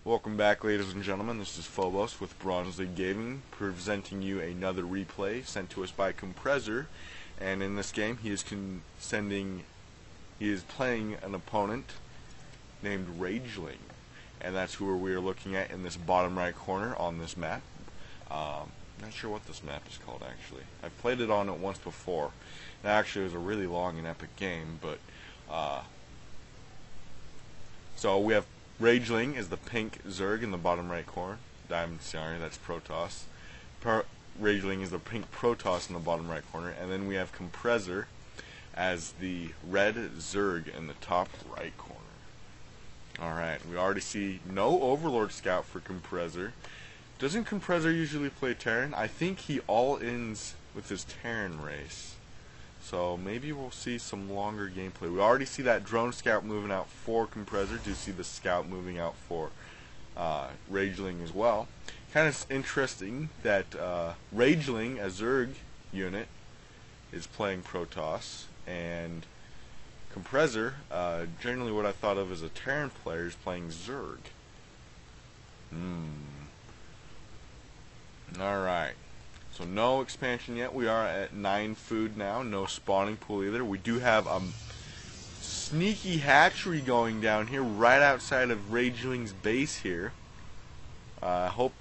Welcome back, ladies and gentlemen. This is Phobos with BronzeLeagueGaming, presenting you another replay sent to us by Komprezzor. And in this game, he is playing an opponent named Rageling, and that's who we are looking at in this bottom right corner on this map. Not sure what this map is called, actually. I've played it on it once before. It actually was a really long and epic game, but so we have Rageling is the pink Zerg in the bottom right corner. Sorry, that's Protoss. Rageling is the pink Protoss in the bottom right corner, and then we have Komprezzor as the red Zerg in the top right corner. Alright, we already see no Overlord Scout for Komprezzor. Doesn't Komprezzor usually play Terran? I think he all-ins with his Terran race. So maybe we'll see some longer gameplay. We already see that drone scout moving out for Komprezzor. Do see the scout moving out for Rageling as well. Kind of interesting that Rageling, a Zerg unit, is playing Protoss, and Komprezzor, generally what I thought of as a Terran player, is playing Zerg. Alright. So no expansion yet. We are at 9 food now. No spawning pool either. We do have a sneaky hatchery going down here right outside of Rageling's base here. I hope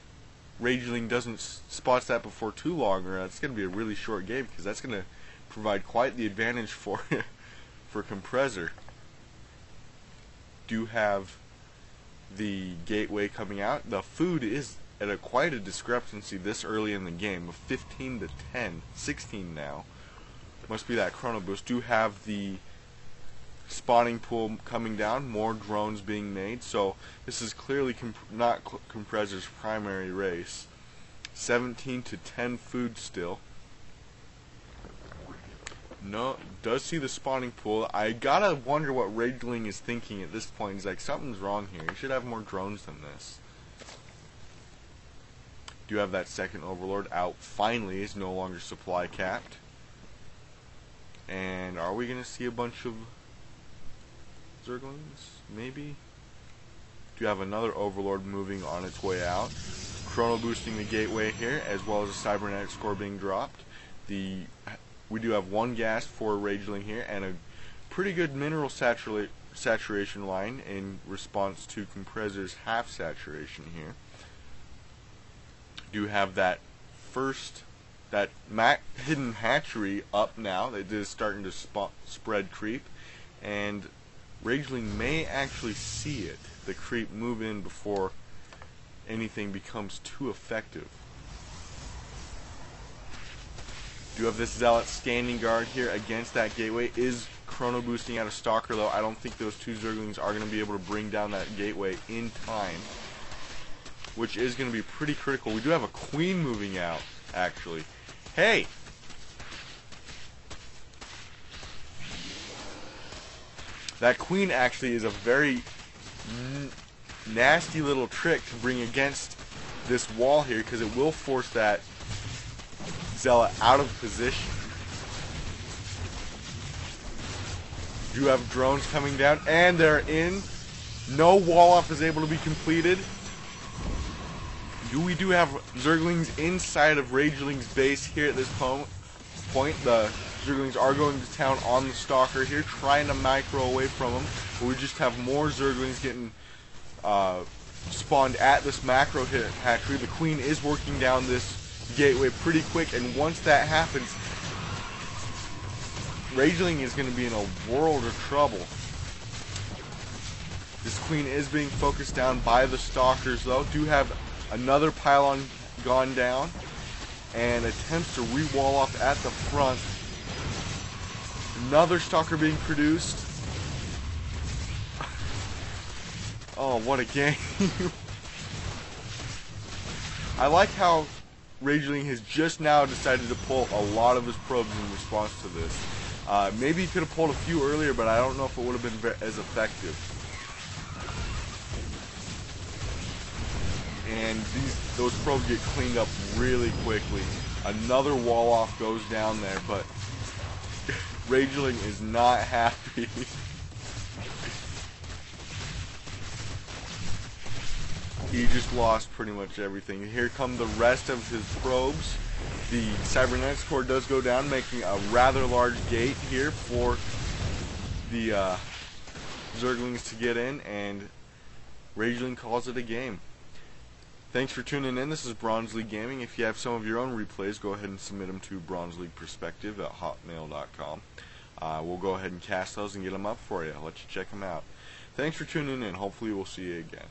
Rageling doesn't spot that before too long, or it's going to be a really short game, because that's going to provide quite the advantage for Komprezzor. Do have the gateway coming out. The food is at quite a discrepancy this early in the game, of 15 to 10, 16 now. Must be that chrono boost. Do have the spawning pool coming down, more drones being made, so this is clearly not Komprezzor's primary race. 17 to 10 food still. No, does see the spawning pool. I gotta wonder what Rageling is thinking at this point. He's like, something's wrong here. You should have more drones than this. Do have that second Overlord out finally. Is no longer supply capped. And are we gonna see a bunch of Zerglings? Maybe. Do have another Overlord moving on its way out. Chrono boosting the gateway here, as well as a cybernetic score being dropped. We do have one gas for Rageling here, and a pretty good mineral saturation line in response to Komprezzor's half saturation here. Do have that hidden hatchery up now. It is starting to spread creep, and Rageling may actually see it, the creep, move in before anything becomes too effective. Do have this Zealot standing guard here against that gateway. Is chrono boosting out a Stalker, though. I don't think those two Zerglings are going to be able to bring down that gateway in time, which is going to be pretty critical. We do have a Queen moving out, actually. Hey! That Queen actually is a very nasty little trick to bring against this wall here, because it will force that Zealot out of position. Do have drones coming down, and they're in. No wall off is able to be completed. We do have Zerglings inside of Rageling's base here at this point. The Zerglings are going to town on the Stalker here, trying to micro away from him. But we just have more Zerglings getting spawned at this macro hatchery. The Queen is working down this gateway pretty quick, and once that happens, Rageling is going to be in a world of trouble. This Queen is being focused down by the Stalkers, though. Do have another pylon gone down, and attempts to re-wall off at the front. Another Stalker being produced. Oh, what a game. I like how Rageling has just now decided to pull a lot of his probes in response to this. Maybe he could have pulled a few earlier, but I don't know if it would have been as effective. And those probes get cleaned up really quickly. Another wall off goes down there, but Rageling is not happy. he just lost pretty much everything. Here come the rest of his probes. The cybernetics core does go down, making a rather large gate here for the Zerglings to get in, and Rageling calls it a game. Thanks for tuning in. This is BronzeLeagueGaming. If you have some of your own replays, go ahead and submit them to bronzeleagueperspective@hotmail.com. We'll go ahead and cast those and get them up for you. I'll let you check them out. Thanks for tuning in. Hopefully we'll see you again.